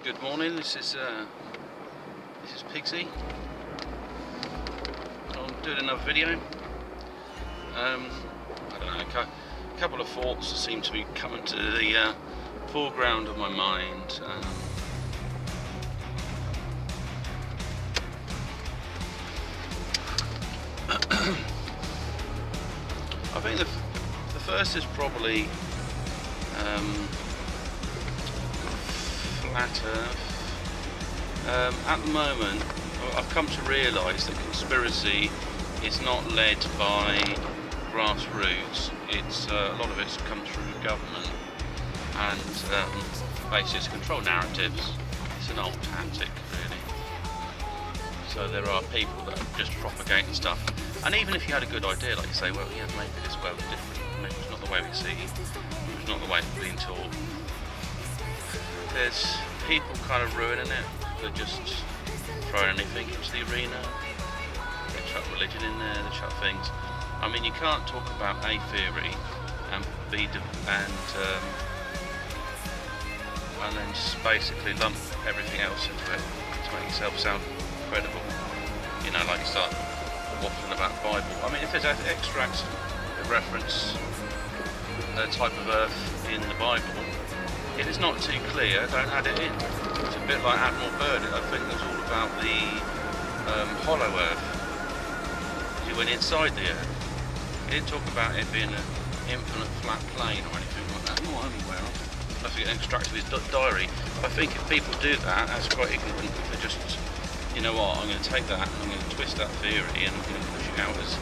Good morning. This is Pigsy. I'm doing another video. I don't know. A couple of thoughts seem to be coming to the foreground of my mind. I think the first is probably flat Earth. At the moment, I've come to realise that conspiracy is not led by grassroots. It's a lot of it's come through government and basically it's control narratives. It's an old tactic, really. So there are people that are just propagating stuff. And even if you had a good idea, like you say, well, yeah, maybe this world's different. Maybe it's not the way we see it. It's not the way it's being taught. There's people kind of ruining it. They're just throwing anything into the arena. They chuck religion in there. They chuck things. I mean, you can't talk about a theory and then just basically lump everything else into it to make yourself sound credible. You know, like you start waffling about the Bible. I mean, if there's extracts that reference a type of earth in the Bible, if it's not too clear, don't add it in. It's a bit like Admiral Byrd. I think it was all about the hollow earth. He went inside the earth. He didn't talk about it being an infinite flat plane or anything like that. Not I'm aware of. That's an extract of his diary. I think if people do that, that's quite ignorant. If they're just, you know what, I'm going to take that and I'm going to twist that theory and I'm going to push it out as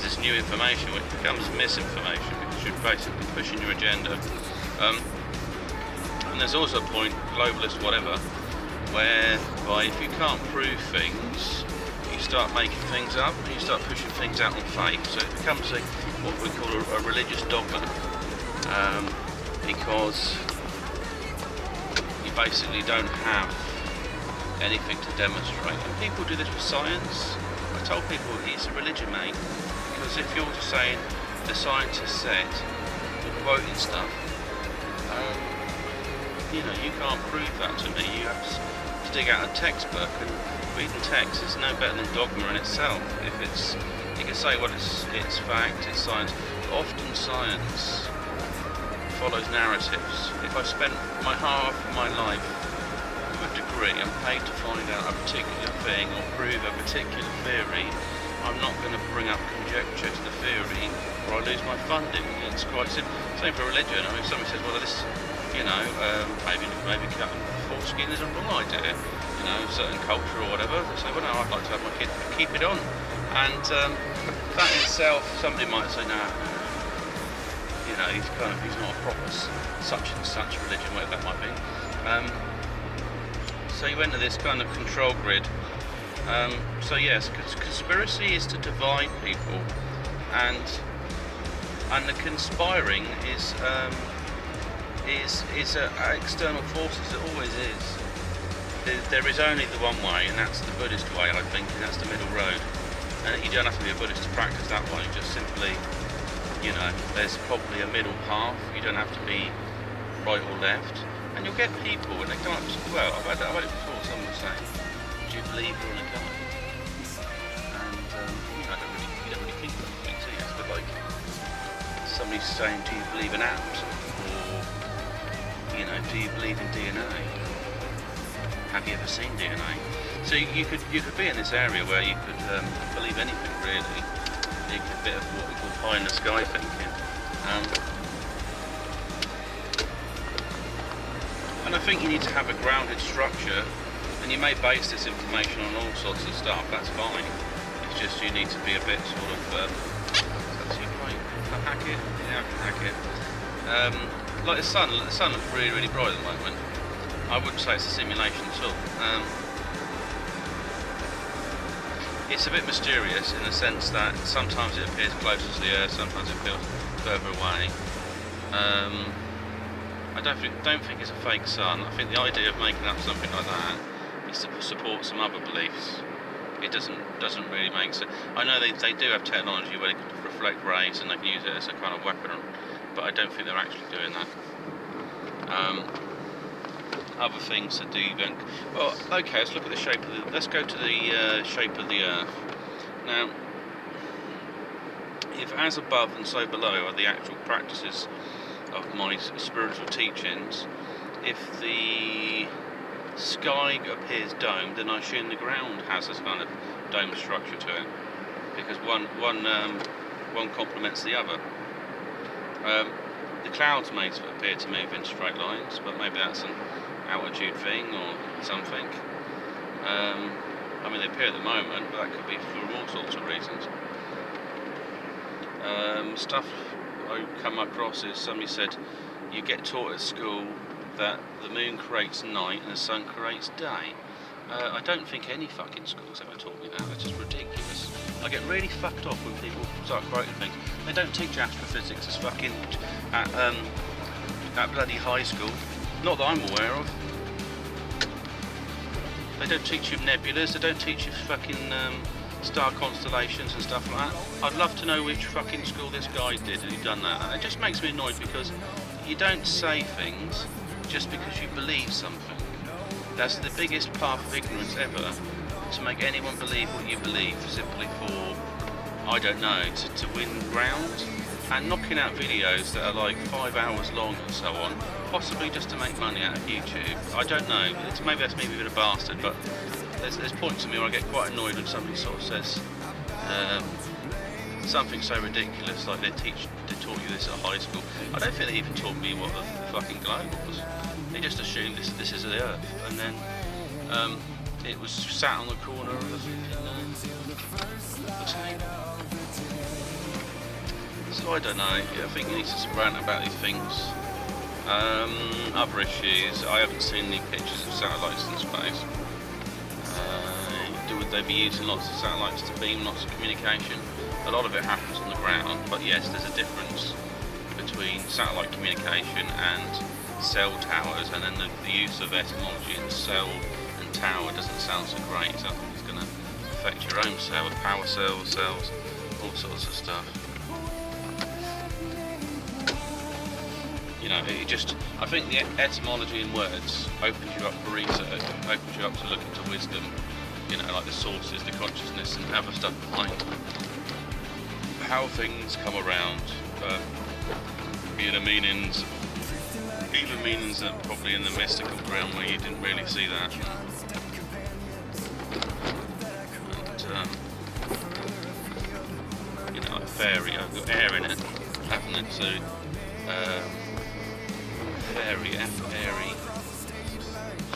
this new information which becomes misinformation because you're basically pushing your agenda. And there's also a point, globalist whatever, whereby if you can't prove things, you start making things up and you start pushing things out on faith. So it becomes what we call a religious dogma, because you basically don't have anything to demonstrate. And people do this with science. I told people it's a religion, mate, because if you're just saying the scientist said, you're quoting stuff, you know, you can't prove that to me. You have to dig out a textbook, and reading text is no better than dogma in itself. If it's, you can say, well, it's fact, it's science. Often science follows narratives. If I spent half of my life with a degree and paid to find out a particular thing or prove a particular theory, I'm not going to bring up conjecture to the theory or I lose my funding. It's quite simple. Same for religion. I mean, if somebody says, well, this, you know, maybe cutting foreskin is a wrong idea, you know, certain culture or whatever, they say, well, no, I'd like to have my kid keep it on. And that in itself, somebody might say, no, you know, he's not a proper such and such religion, whatever that might be. So you enter this kind of control grid. So yes, conspiracy is to divide people, and the conspiring is external forces. It always is. There is only the one way, and that's the Buddhist way, I think, and that's the middle road. And you don't have to be a Buddhist to practice that way. Just simply, you know, there's probably a middle path. You don't have to be right or left, and you'll get people when they can't. Well, I've had it before. Someone will say, "Do you believe you're in a God?" And you know, you don't really think about things. So it's a bit like somebody's saying, "Do you believe in atoms?" Or, you know, "Do you believe in DNA? Have you ever seen DNA?" So you could be in this area where you could believe anything really. You could a bit of what we call pie in the sky thinking. And I think you need to have a grounded structure, and you may base this information on all sorts of stuff. That's fine. It's just you need to be a bit sort of. That's you point. Can I hack it? Yeah, I can hack it. Like the sun looks really, really bright at the moment. I wouldn't say it's a simulation at all. It's a bit mysterious in the sense that sometimes it appears closer to the Earth, sometimes it feels further away. I don't think it's a fake sun. I think the idea of making up something like that is to support some other beliefs. It doesn't really make sense. I know they do have technology where they can reflect rays and they can use it as a kind of weapon, but I don't think they're actually doing that. other things to debunk. Well, okay, let's look at the shape of the. Let's go to the shape of the Earth. Now, if as above and so below are the actual practices of my spiritual teachings, if the sky appears domed, then I assume the ground has this kind of dome structure to it, because one complements the other. The clouds may appear to move in straight lines, but maybe that's an altitude thing or something. I mean, they appear at the moment, but that could be for all sorts of reasons. Stuff I come across is somebody said you get taught at school that the moon creates night and the sun creates day. I don't think any fucking school's ever taught me that. It's just ridiculous. I get really fucked off when people start quoting things. They don't teach astrophysics as fucking at bloody high school. Not that I'm aware of. They don't teach you nebulas. They don't teach you fucking star constellations and stuff like that. I'd love to know which fucking school this guy did who done that. And it just makes me annoyed because you don't say things just because you believe something. That's the biggest path of ignorance ever, to make anyone believe what you believe simply for, I don't know, to win ground, and knocking out videos that are like 5 hours long and so on, possibly just to make money out of YouTube. I don't know, maybe that's maybe a bit of a bastard, but there's points to me where I get quite annoyed when somebody sort of says something so ridiculous, like they taught you this at high school. I don't think they even taught me what the fucking globe was. They just assumed this is the Earth, and then it was sat on the corner of the table. So I don't know. I think you need to rant about these things. Other issues. I haven't seen any pictures of satellites in space. Would they be using lots of satellites to beam lots of communication? A lot of it happens on the ground, but yes, there's a difference between satellite communication and cell towers, and then the use of etymology in cell and tower doesn't sound so great. So I think it's going to affect your own cell with power cells, all sorts of stuff. You know, I think the etymology in words opens you up for research, opens you up to look into wisdom, you know, like the sources, the consciousness and other stuff behind how things come around, even meanings that probably in the mystical realm where you didn't really see that. And, you know, like fairy, I've got air in it, haven't it? So, fairy, airy.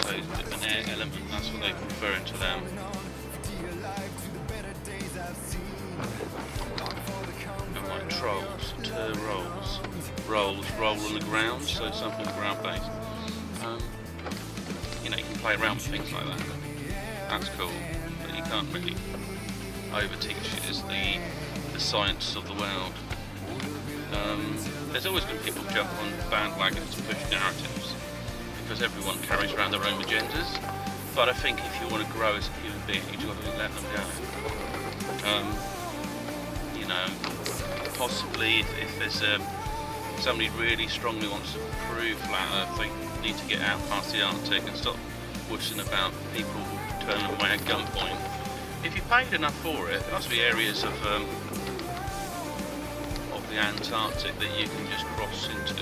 So an air element, that's what they're referring to them. And like trolls, rolls, roll on the ground, so something ground based. You know, you can play around with things like that. That's cool, but you can't really overteach it as the science of the world. There's always going to be people jump on bandwagons to push narratives, because everyone carries around their own agendas. But I think if you want to grow as a human being, you've got to let them go. You know, possibly if there's somebody really strongly wants to prove flat Earth, they need to get out past the Arctic and stop wussing about people turning them away at gunpoint. If you paid enough for it, there must be areas of the Antarctic that you can just cross into.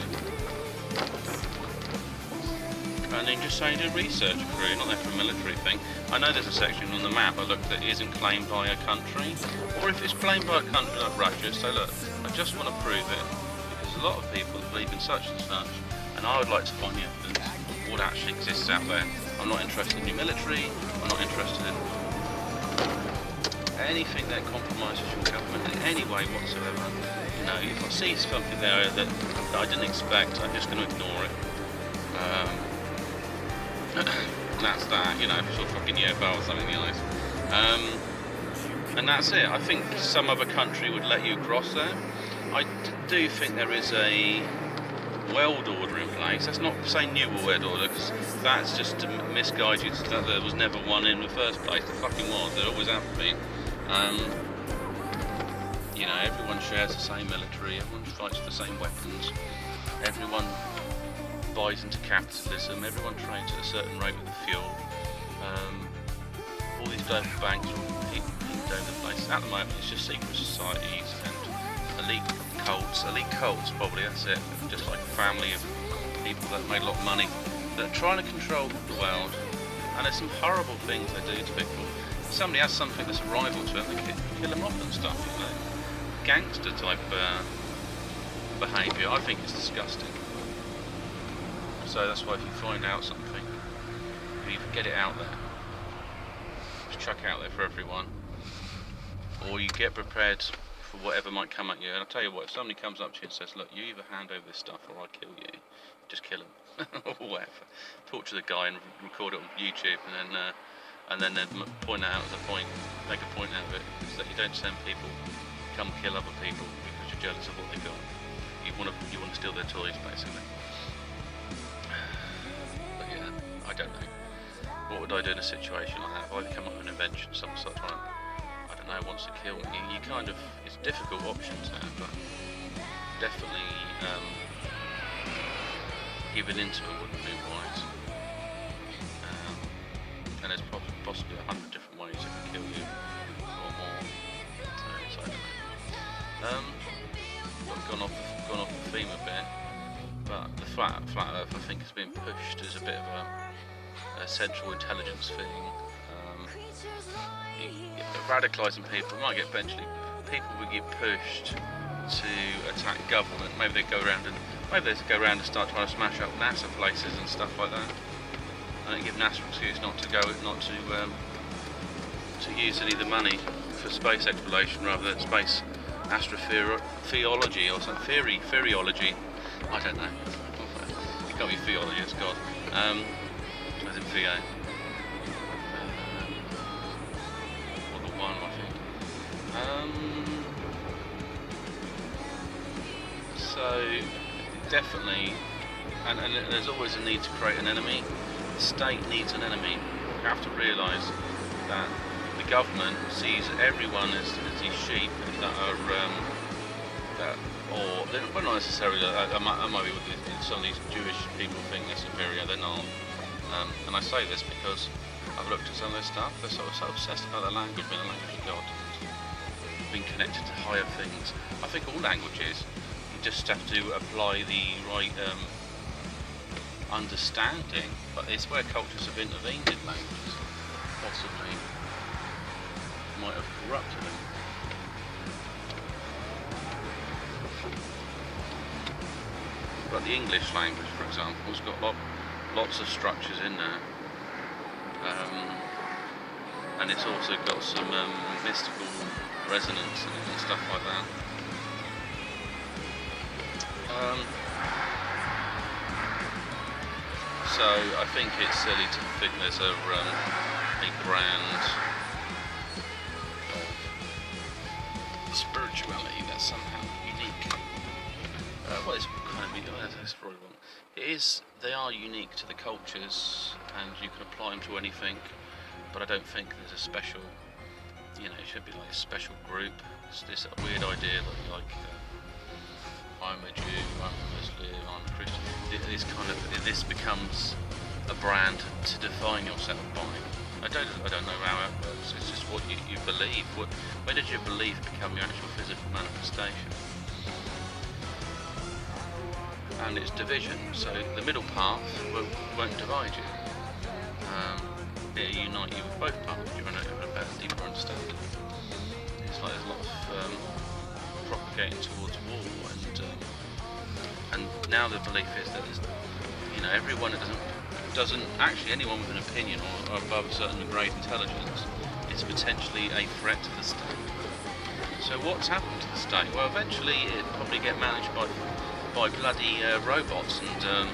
And then just say do research crew, not there for a military thing. I know there's a section on the map I looked at isn't claimed by a country, or if it's claimed by a country like Russia, so look, I just want to prove it, because a lot of people believe in such and such, and I would like to find the evidence of what actually exists out there. I'm not interested in your military, I'm not interested in anything that compromises your government in any way whatsoever. You know, if I see something there that I didn't expect, I'm just going to ignore it. That's that, you know, sort of fucking Yobel or something in the eyes. And that's it. I think some other country would let you cross there. I do think there is a world order in place. That's not saying new world order, because that's just to misguide you that there was never one in the first place. There fucking was. There always have to be. You know, everyone shares the same military. Everyone fights for the same weapons. Everyone buys into capitalism. Everyone trades at a certain rate with the fuel. All these global banks will keep over the place. At the moment, it's just secret societies and elite cults probably, that's it. Just like a family of people that made a lot of money that are trying to control the world. And there's some horrible things they do to people. If somebody has something that's a rival to them, they kill them off and stuff, you know. Gangster type behaviour. I think it's disgusting. So that's why if you find out something, you either get it out there, just chuck it out there for everyone, or you get prepared for whatever might come at you. And I'll tell you what, if somebody comes up to you and says, look, you either hand over this stuff or I kill you, just kill them. Or whatever. Talk to the guy and record it on YouTube, and then point out the point, make a point out of it, is that you don't send people come kill other people because you're jealous of what they got. You want to steal their toys, basically. But yeah, I don't know. What would I do in a situation like that? If I come up with an invention, some sort of, I don't know, wants to kill me, you kind of, it's difficult options there, but definitely giving into it wouldn't be wise. And there's possibly 100 different ways it can kill you, or more. So I don't know. I've gone off the theme a bit, but the flat Earth I think has been pushed as a bit of a central intelligence thing. Radicalising people might get eventually. People will get pushed to attack government. Maybe they go around and start trying to smash up NASA places and stuff like that. And give NASA an excuse not to use any of the money for space exploration rather than space astrotheology or some theology. I don't know. It can't be theology, it's God. As in VA. Or the one, I think. So definitely, and there's always a need to create an enemy. The state needs an enemy. You have to realise that the government sees everyone as these sheep that are or they're not necessarily. I might be with some of these Jewish people think they're superior. They're not. And I say this because I've looked at some of their stuff. They're so obsessed about their language being a language of God, being connected to higher things. I think all languages, you just have to apply the right understanding. But it's where cultures have intervened in languages, possibly might have corrupted them. But the English language, for example, has got lots of structures in there, and it's also got some mystical resonance and stuff like that. So I think it's silly to think there's a brand of spirituality that's somehow unique. Well, it's kind of that's probably wrong. It is. They are unique to the cultures, and you can apply them to anything. But I don't think there's a special. You know, it should be like a special group. It's this weird idea that like I'm a Jew, I'm a Muslim, I'm a Christian. This becomes a brand to define yourself by. I don't know how it works. It's just what you believe. Where did your belief become your actual physical manifestation? And it's division. So the middle path won't divide you. It'll unite you with both paths. You're in a better, deeper understanding. It's like there's a lot of propagating towards war, and now the belief is that there's, everyone that doesn't actually anyone with an opinion or above a certain degree of intelligence is potentially a threat to the state. So what's happened to the state? Well, eventually it'll probably get managed by bloody robots and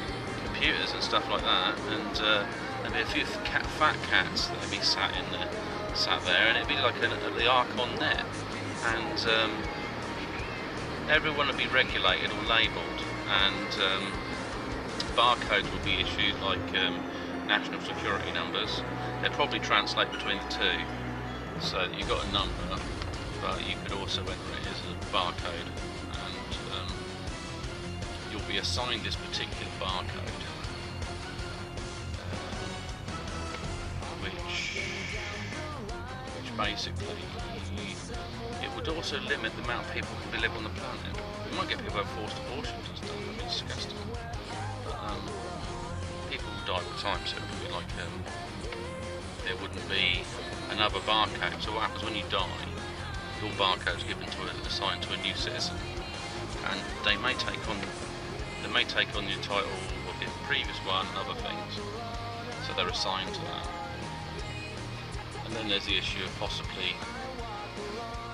computers and stuff like that, and there'll be a few fat cats that'll be sat there, and it'll be like the Archon net, and everyone will be regulated or labelled, and barcodes will be issued like national security numbers. They'll probably translate between the two, so that you've got a number, but you could also enter it as a barcode, and you'll be assigned this particular barcode, which basically it would also limit the amount of people who can live on the planet. We might get people who have forced abortions and stuff. It's disgusting. But, people die all the time, so it would be like there wouldn't be another barcode. So what happens when you die? Your barcode's given to assigned to a new citizen, and they may take on the title of the previous one and other things. So they're assigned to that. And then there's the issue of possibly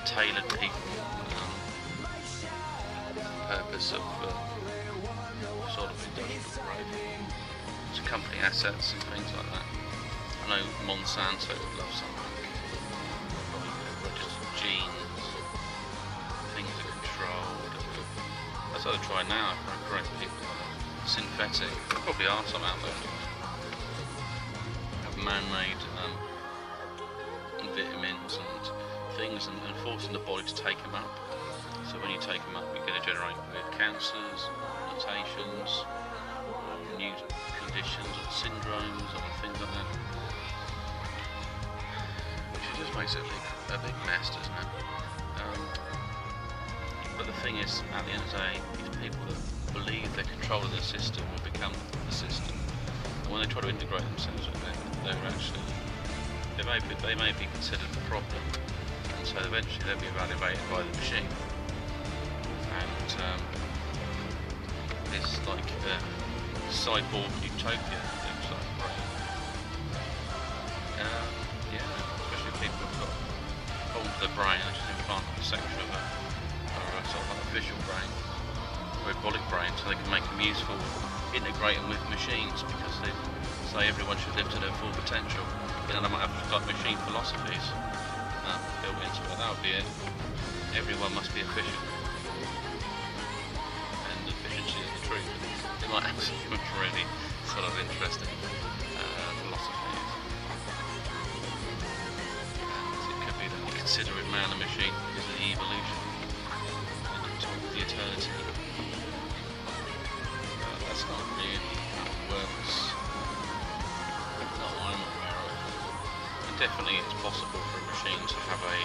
tailored people, purpose of sort of industrial growth, to company assets and things like that. I know Monsanto would love something like registered genes, things are controlled. That's what they're trying now, for correct people. Synthetic, there probably are some out there. Have man-made vitamins and things, and forcing the body to take them up. So when you take them up, you're going to generate weird cancers, mutations, or new conditions, or syndromes, or things like that. Which just makes it a big mess, doesn't it? But the thing is, at the end of the day, these people that believe they're controlling the system will become the system. And when they try to integrate themselves with it, they may be considered a problem, and so eventually they'll be evaluated by the machine. And it's like cyborg utopia. Looks like great. Yeah, especially if people have got problems with the brain, they just implant a section of a sort of artificial brain, robotic brain, so they can make them useful, integrate them with machines, because they say everyone should live to their full potential. They might have like machine philosophies built into it. That would be it. Everyone must be efficient, and efficiency is the truth. They might have some really sort of interesting philosophies. And it could be that you consider it man and machine is the evolution into the eternity. That's not really how it works. Not I'm aware of. Definitely it's possible for a machine to have a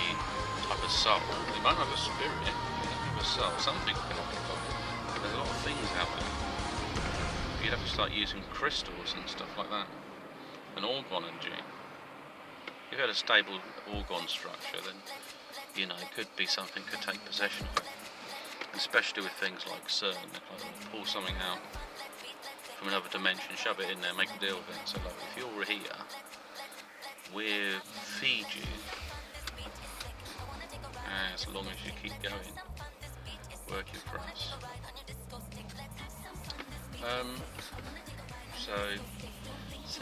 type of soul. It might have a spirit, it might have a soul. Some people can occupy it. There's a lot of things out there. You'd have to start using crystals and stuff like that. An orgon engine. If you had a stable orgon structure, then it could be something could take possession of it. Especially with things like CERN, they kind of pull something out from another dimension, shove it in there, make a deal with it. So like, if you're here, we'll feed you as long as you keep going, working for us. So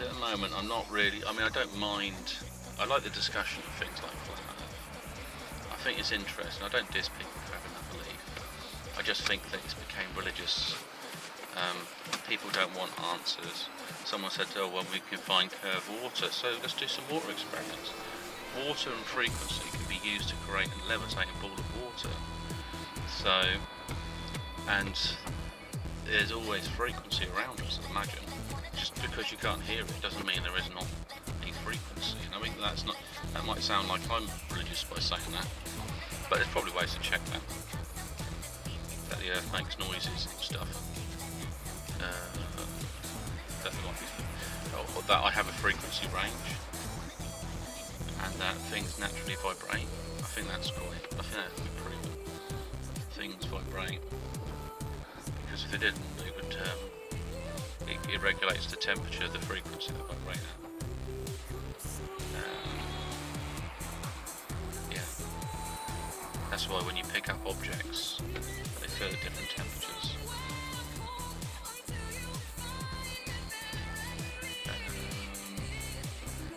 at the moment I'm not really, I don't mind, I like the discussion of things like flat earth. I think it's interesting. I don't diss people for having that belief. I just think that it's became religious. People don't want answers. Someone said, oh well, we can find curved water, so let's do some water experiments. Water and frequency can be used to create and levitate a ball of water. So, and there's always frequency around us, imagine. Just because you can't hear it doesn't mean there is not a frequency. And I think that might sound like I'm religious by saying that, but there's probably ways to check that. That the earth makes noises and stuff. That I have a frequency range, and that things naturally vibrate. I think that's cool. I think that would be proven. Things vibrate, because if they didn't, it would. It regulates the temperature of the frequency they vibrate at. Yeah. That's why when you pick up objects, they feel at different temperatures.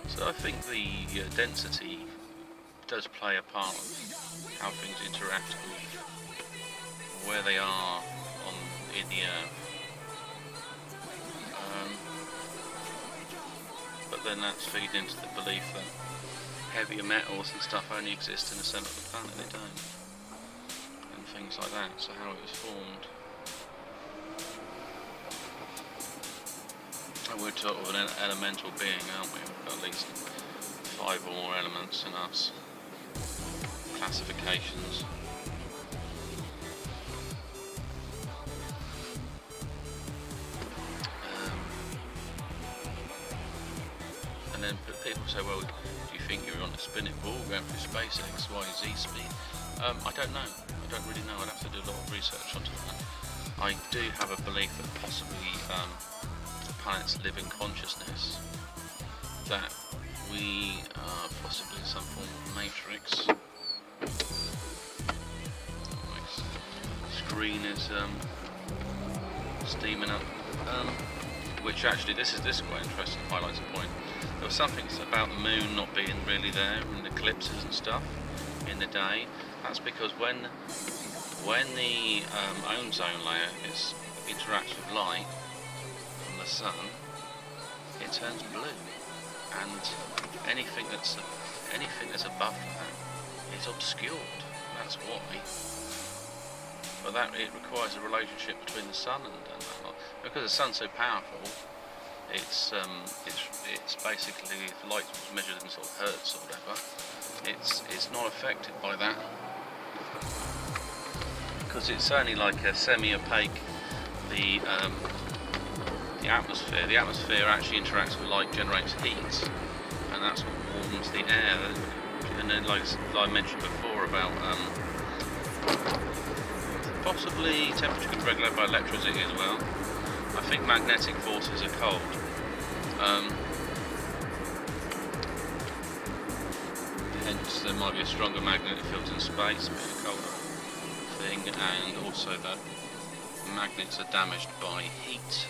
So I think the density does play a part of how things interact with where they are in the earth. But then that's feeding into the belief that heavier metals and stuff only exist in the centre of the planet, they don't. And things like that, so how it was formed. We're sort of an elemental being, aren't we? We've got at least 5 or more elements in us. Classifications. And then people say, well, do you think you're on a spinning ball going through space at X, Y, Z speed? I don't know. I don't really know. I'd have to do a lot of research onto that. I do have a belief that possibly planets live in consciousness, that we are possibly in some form of matrix. My screen is steaming up, which actually this is quite interesting, highlights a point. There was something about the moon not being really there in eclipses and stuff in the day. That's because when the ozone layer interacts with light from the sun, it turns blue, and anything that's above that is obscured. That's why. But that it requires a relationship between the sun and that. Because the sun's so powerful, it's basically, if light was measured in sort of hertz or whatever, it's not affected by that. Because it's only like a semi-opaque, the atmosphere. The atmosphere actually interacts with light, generates heat, and that's what warms the air. And then, like I mentioned before about possibly temperature can be regulated by electricity as well. I think magnetic forces are cold. Hence, there might be a stronger magnetic field in space, being a colder thing, and also that magnets are damaged by heat.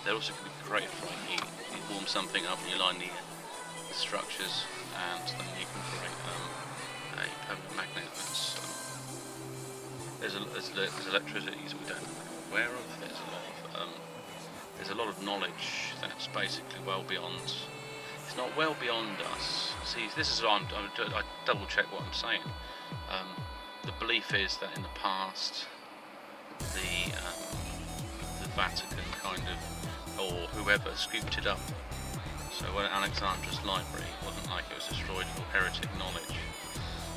They're also can be created by heat. You warm something up and you line the structures, and then you can create a permanent magnet. There's electricity that we don't know aware of. There's a lot of knowledge that's basically well beyond. It's not well beyond us. See, this is what I double check what I'm saying. The belief is that in the past, the Vatican kind of, or whoever, scooped it up. So when Alexandra's library wasn't like it was destroyed for heretic knowledge,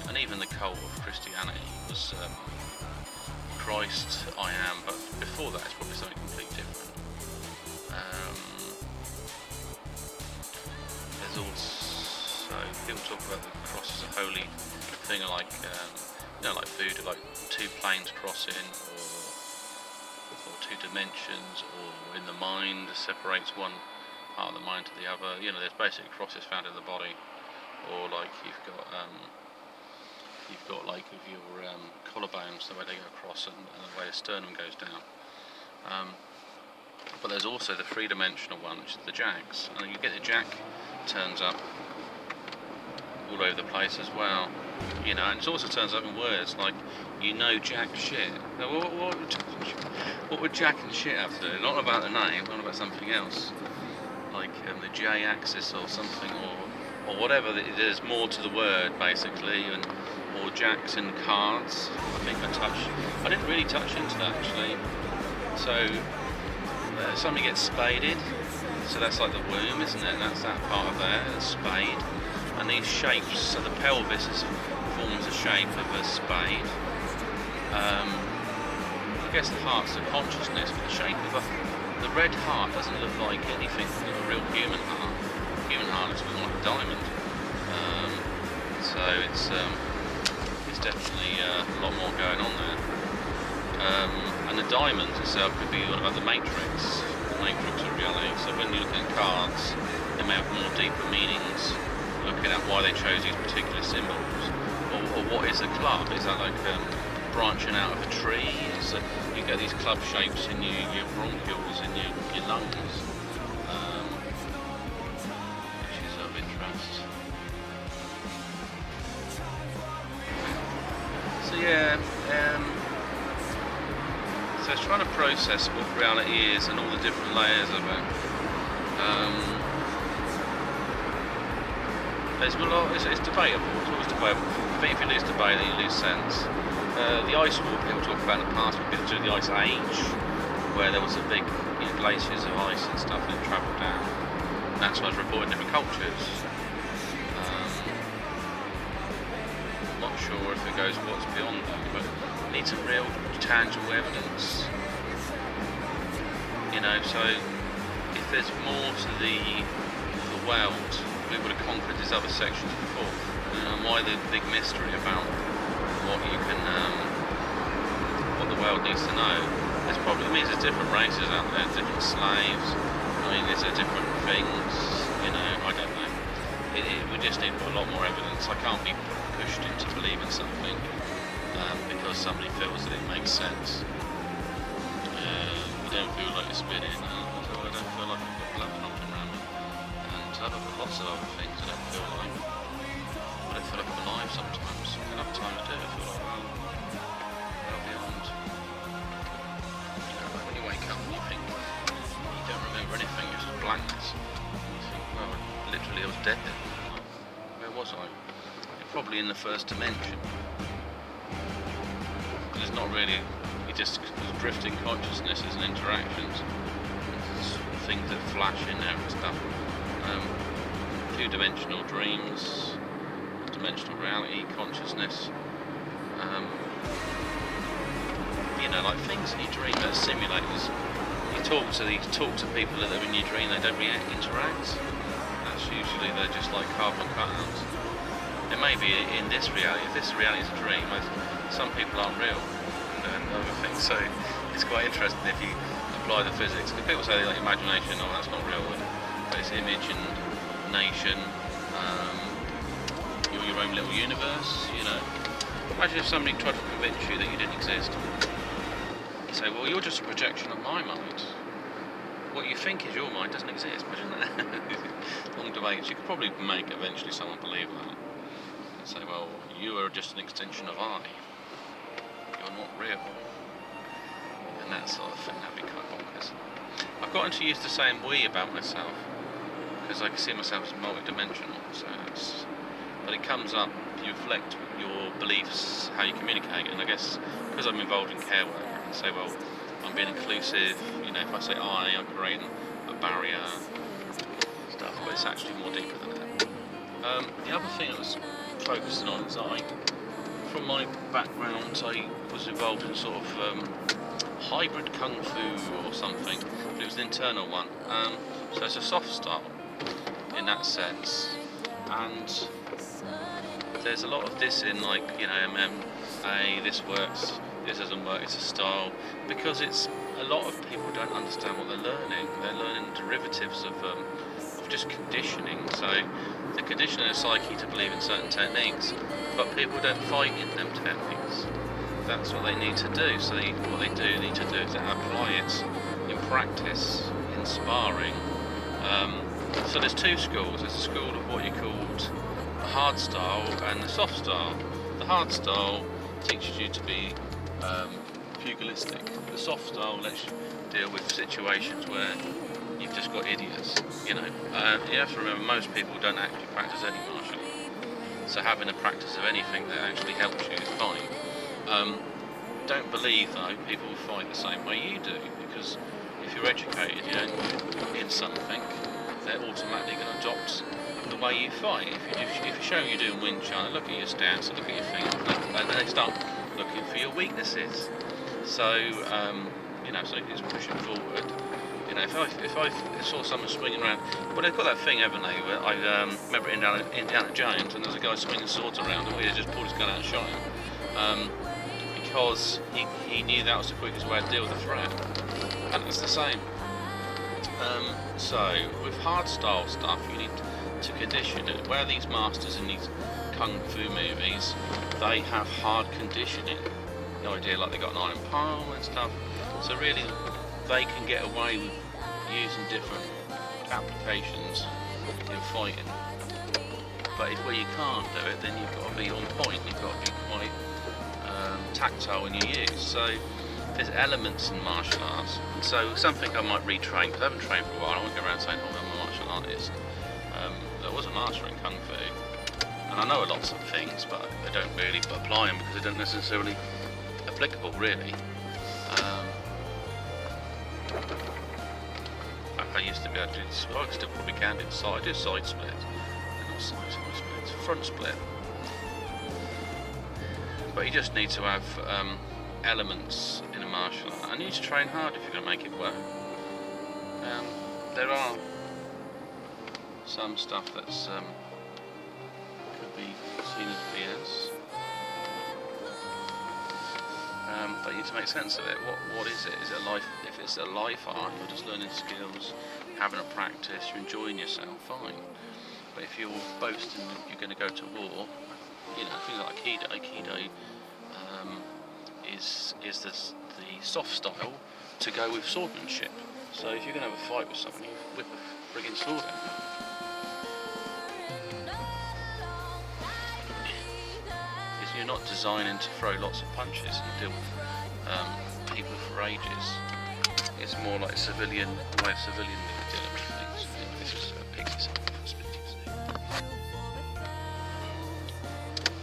and even the cult of Christianity was Christ, I am, but before that it's probably something completely different. There's also, people talk about the cross as a holy thing, like like Buddha, like 2 planes crossing, or 2 dimensions, or in the mind separates one part of the mind to the other. There's basically crosses found in the body, or like you've got like with your collarbones, the way they go across, and the way the sternum goes down. But there's also the 3-dimensional one, which is the jacks, and you get the jack turns up all over the place as well. And it also turns up in words like, jack shit. Now, what would jack and shit have to do? Not about the name, not about something else. Like the J-axis or something, or whatever. There's more to the word, basically, or jacks in cards. I didn't really touch into that, actually. So, somebody gets spaded. So that's like the womb, isn't it? That's that part of there, the spade. And these shapes, so the pelvis forms the shape of a spade. I guess the heart's the consciousness, but the shape of the red heart doesn't look like anything from a real human heart. Human heart looks more like a diamond. So it's definitely a lot more going on there. And the diamond itself could be all about the matrix of reality. So when you look at cards, they may have more deeper meanings, looking at why they chose these particular symbols, or what is a club? Is that like branching out of a tree? So you get these club shapes in your bronchioles, in your lungs, which is of interest. So yeah, so it's trying to process what reality is and all the different layers of it. It's debatable. It's always debatable. I think if you lose debate, then you lose sense. The ice war people talk about in the past, we've been through the ice age, where there was a big glaciers of ice and stuff that travel down. And that's why it's reported in different cultures. I'm not sure if it goes what's beyond that, but it needs some real tangible evidence. You know, so if there's more to the world, we would have conquered these other sections before. And why the big mystery about what you can, what the world needs to know? There's probably, I mean, there's different races out there, different slaves. I mean, there's different things. You know, I don't know. We just need a lot more evidence. I can't be pushed into believing something because somebody feels that it makes sense. I don't feel like spinning. I don't feel like I've got blood pumping around me. And I've got lots of other things I don't feel like. I don't feel like I'm alive sometimes. And other times I do. I feel like, well beyond. You know, like when you wake up and you think you don't remember anything, it's just blankness. You think, well, literally I was dead then. Where was I? Probably in the first dimension. There's not really, just drifting consciousnesses and interactions, things that flash in there and stuff. Two-dimensional dreams, dimensional reality, consciousness. You know, like things in your dream that are simulators. You talk to people that are in your dream, they don't interact. That's usually, they're just like cardboard cutouts. It may be in this reality. If this reality is a dream, some people aren't real. And other things. So it's quite interesting if you apply the physics. Because people say like imagination, oh that's not real, but it's image and nation, you're your own little universe, you know. Imagine if somebody tried to convince you that you didn't exist. You say, well, you're just a projection of my mind. What you think is your mind doesn't exist. Imagine that. Long debates. You could probably make eventually someone believe that. And say, well, you are just an extension of I. You're not real, and that sort of thing. That'd be kind of bonkers. I've gotten to use the saying "we" about myself because I can see myself as multi-dimensional. So but it comes up. You reflect your beliefs, how you communicate, and I guess because I'm involved in care work, I can say, well, I'm being inclusive. You know, if I say I'm creating a barrier, stuff. But it's actually more deeper than that. The other thing I was focusing on is that from my background, I was involved in sort of hybrid kung fu or something, but it was an internal one. So it's a soft style in that sense, and there's a lot of this in, like, you know, MMA, this works, this doesn't work, it's a style, because it's a lot of people don't understand what they're learning. They're learning derivatives of just conditioning. So they're conditioning their psyche to believe in certain techniques, but people don't fight in them techniques. That's what they need to do. So what they do need to do is apply it in practice, in sparring. So there's two schools. There's a school of what you called the hard style and the soft style. The hard style teaches you to be pugilistic. The soft style lets you deal with situations where you've just got idiots, you know. You have to remember, most people don't actually practice any martial art. So having a practice of anything that actually helps you is fine. Don't believe, though, people will fight the same way you do, because if you're educated, you know, in something, they're automatically going to adopt the way you fight. If you show you're doing Wing Chun, look at your stance, look at your thing, and then they start looking for your weaknesses. So, you know, so it's pushing forward. You know, if I saw someone swinging around, well, they've got that thing, haven't they? Where I remember Indiana Jones, and there was a guy swinging swords around, and we just pulled his gun out and shot him, because he knew that was the quickest way to deal with the threat, and it's the same. So with hard style stuff, you need to condition it. Where these masters in these kung fu movies, they have hard conditioning. The idea, like they got an iron palm and stuff. So really, they can get away with using different applications in fighting. But where you can't do it, then you've got to be on point. You've got to be quite tactile when you use. So there's elements in martial arts. So something I might retrain, because I haven't trained for a while. I won't go around saying, oh, I'm a martial artist. I was a master in kung fu, and I know lots of things, but I don't really apply them because they don't necessarily applicable, really. used to be able to do, I still probably can do side splits. They're not side splits, front split. But you just need to have elements in a martial art. And you need to train hard if you're going to make it work. There are some stuff that's could be seen as BS. But you need to make sense of it. What is it? Is it a life? If it's a life art, you're just learning skills, having a practice, you're enjoying yourself, fine. But if you're boasting that you're going to go to war, you know, things like Aikido is the soft style to go with swordsmanship. So if you're going to have a fight with someone, you whip a friggin' sword out. You're not designing to throw lots of punches and deal with people for ages. It's more like a way of civilian dealing with things. This is a pixie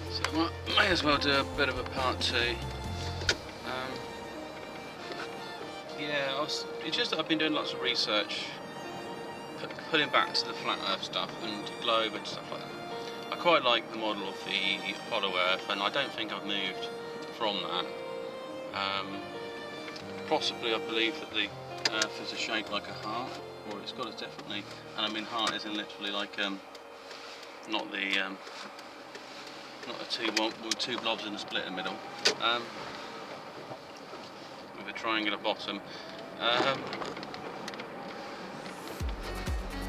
so I may as well do a bit of a part 2. It's just that I've been doing lots of research, putting back to the flat Earth stuff and globe and stuff like that. I quite like the model of the Hollow Earth, and I don't think I've moved from that. Possibly I believe that the Earth is a shape like a heart, or it's got a definitely, and I mean heart isn't literally like not the two blobs and a split in the middle, with a triangular bottom.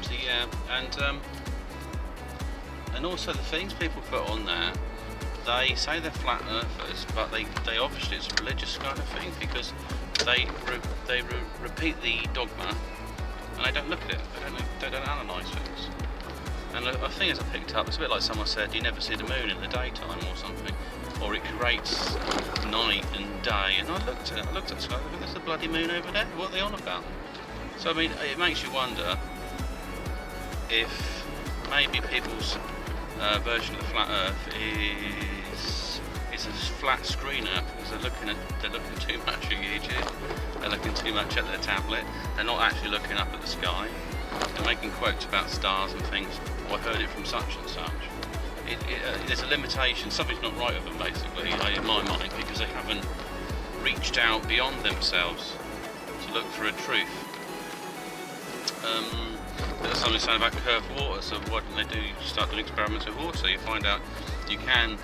So yeah, and also the things people put on there, they say they're flat earthers, but they obviously it's a religious kind of thing, because they repeat the dogma and they don't look at it, they don't analyse things. And a thing as I picked up, it's a bit like someone said you never see the moon in the daytime or something, or it creates night and day, and I looked at the sky, I think there's a bloody moon over there, what are they on about? So I mean, it makes you wonder if maybe people's version of the flat Earth is a flat screen Earth, because they're looking too much at YouTube, they're looking too much at their tablet, they're not actually looking up at the sky, they're making quotes about stars and things. I heard it from such and such. There's a limitation, something's not right with them basically, in my mind, because they haven't reached out beyond themselves to look for a truth. There's something saying about curved water, so why don't they start doing experiments with water? You find out you can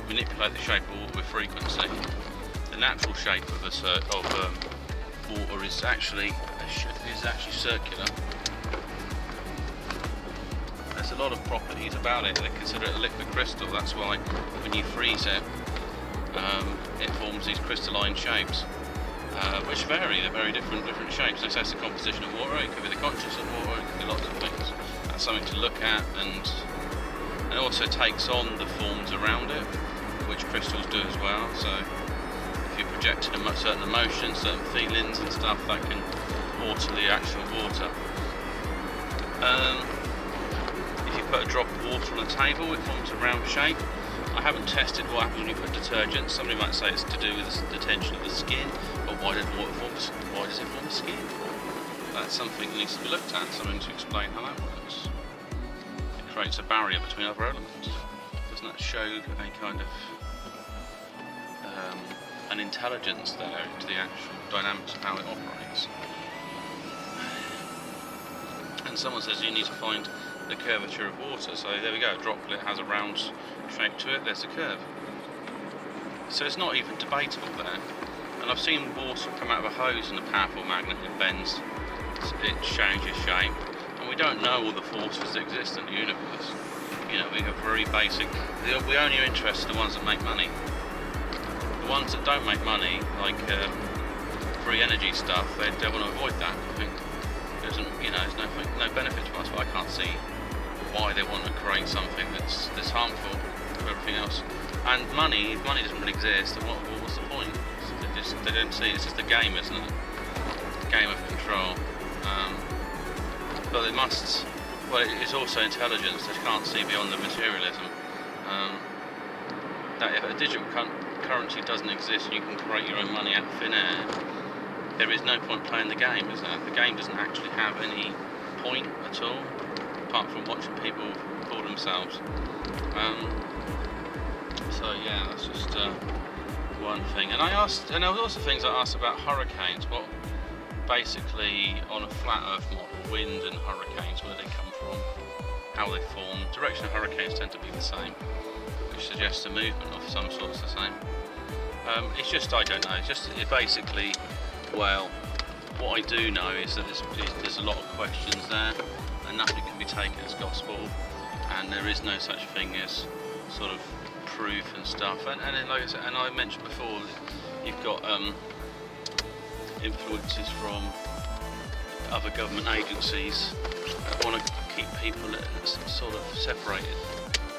manipulate the shape of water with frequency. The natural shape of water is actually circular. There's a lot of properties about it. They consider it a liquid crystal. That's why when you freeze it, it forms these crystalline shapes, which vary. They're very different shapes. They say it's the composition of water. It could be the consciousness of water. It could be lots of things. That's something to look at, and it also takes on the forms around it, which crystals do as well. So if you're projecting certain emotions, certain feelings and stuff, that can alter the actual water. If you put a drop of water on a table, it forms a round shape. I haven't tested what happens when you put detergent. Somebody might say it's to do with the tension of the skin, but why does it form skin? That's something that needs to be looked at, something to explain how that works. It creates a barrier between other elements. Doesn't that show a kind of an intelligence there into the actual dynamics of how it operates? And someone says you need to find the curvature of water, so there we go, a droplet has a round shape to it, there's a curve. So it's not even debatable there. And I've seen water come out of a hose and a powerful magnet, it bends, it changes shape, and we don't know all the forces that exist in the universe. You know, we have very basic, we only are interested in the ones that make money. The ones that don't make money, like free energy stuff, they want to avoid that. I think there's no benefit to us, but I can't see why they want to create something that's harmful to everything else. And money doesn't really exist, and what's the point? They don't see it's just a game, isn't it? A game of control. But it's also intelligence that can't see beyond the materialism. That if a digital currency doesn't exist and you can create your own money out of thin air, there is no point playing the game, is there? The game doesn't actually have any point at all, apart from watching people pull themselves. So yeah, that's just one thing. And there was also things I asked about hurricanes. Well, basically on a flat Earth model, wind and hurricanes, where they come from, how they form. Direction of hurricanes tend to be the same, which suggests a movement of some sort's the same. It's just, I don't know, it basically, well, what I do know is that there's a lot of questions there, and nothing can be taken as gospel, and there is no such thing as sort of proof and stuff. And then, like I said, and I mentioned before, you've got influences from other government agencies that want to keep people sort of separated,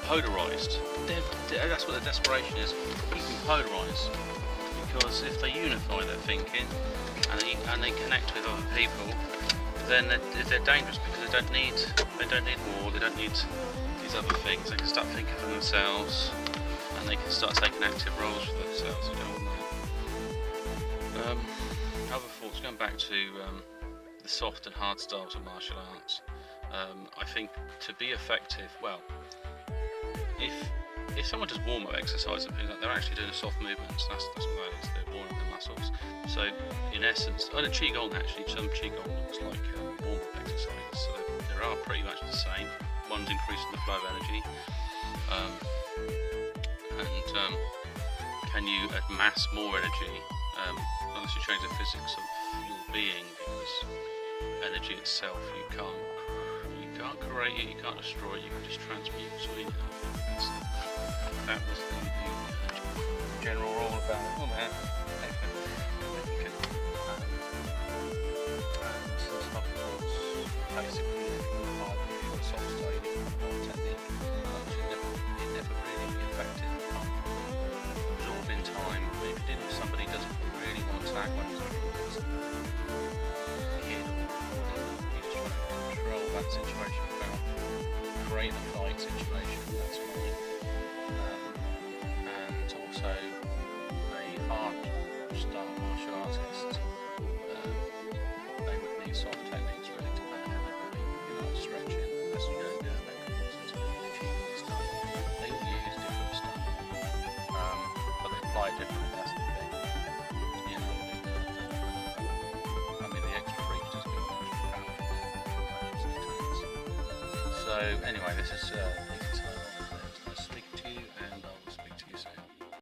polarised. That's what their desperation is, keep them polarised. Because if they unify their thinking and they connect with other people, then they're dangerous, because they don't need war, they don't need these other things. They can start thinking for themselves, and they can start taking active roles for themselves. Other thoughts, going back to the soft and hard styles of martial arts. I think to be effective, well, if someone does warm-up exercise and things like that, they're actually doing soft movements. That's what that is. They're warming the muscles. So in essence, the qigong actually, some qigong looks like warm-up exercises. So they are pretty much the same. One's increasing the flow of energy, and can you amass more energy unless you change the physics of your being? Because energy itself, you can't create it, you can't destroy it, you can just transmute. So that was the general rule about it. Oh man, some soft thoughts, basically if you're hard, if you're a soft state, if you're hard technique, it never really be effective. Absorb in time. If somebody doesn't really want to attack when it's a kid, you just want to control that situation without creating a fight situation, that's fine. And also a hard style martial artist, they would need soft techniques really to benefit everybody, stretching, as you know, that comes into achieving stuff. They all use different stuff, but they apply differently, that's the thing. I mean, the extra reach does go on. So anyway, this is